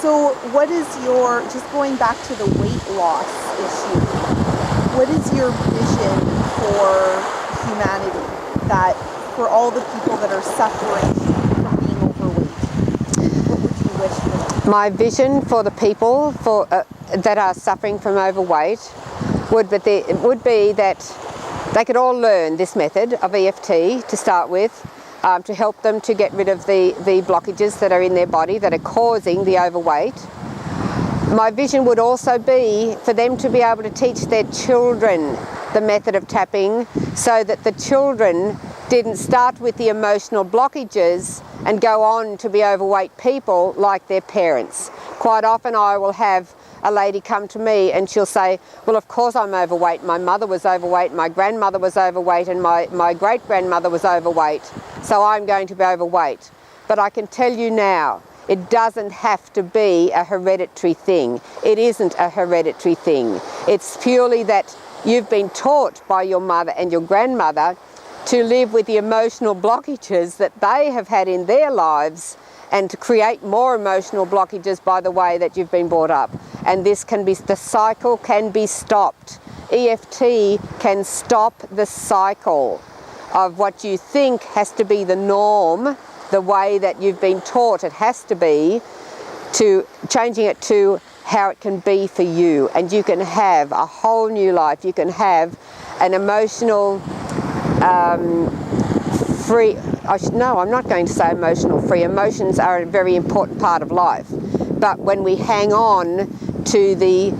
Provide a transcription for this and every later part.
So what is your, just going back to the weight loss issue, what is your vision for humanity, that for all the people that are suffering from being overweight? What would you wish for them? My vision for the people that are suffering from overweight would be that they could all learn this method of EFT to start with, to help them to get rid of the blockages that are in their body that are causing the overweight. My vision would also be for them to be able to teach their children the method of tapping, so that the children didn't start with the emotional blockages and go on to be overweight people like their parents. Quite often I will have a lady come to me and she'll say, well, of course I'm overweight. My mother was overweight, my grandmother was overweight, and my great-grandmother was overweight, so I'm going to be overweight. But I can tell you now, it doesn't have to be a hereditary thing. It isn't a hereditary thing. It's purely that you've been taught by your mother and your grandmother to live with the emotional blockages that they have had in their lives, and to create more emotional blockages by the way that you've been brought up. And this can be, the cycle can be stopped. EFT can stop the cycle of what you think has to be the norm, the way that you've been taught it has to be, to changing it to how it can be for you. And you can have a whole new life. You can have an emotional free, I'm not going to say emotional free. Emotions are a very important part of life. But when we hang on to the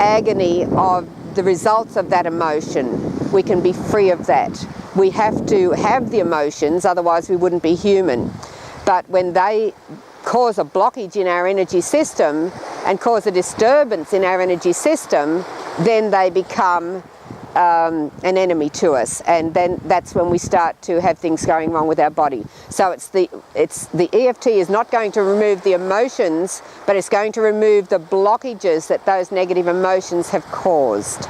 agony of the results of that emotion, we can be free of that. We have to have the emotions, otherwise we wouldn't be human. But when they cause a blockage in our energy system and cause a disturbance in our energy system, then they become an enemy to us, and then that's when we start to have things going wrong with our body. So the EFT is not going to remove the emotions, but it's going to remove the blockages that those negative emotions have caused.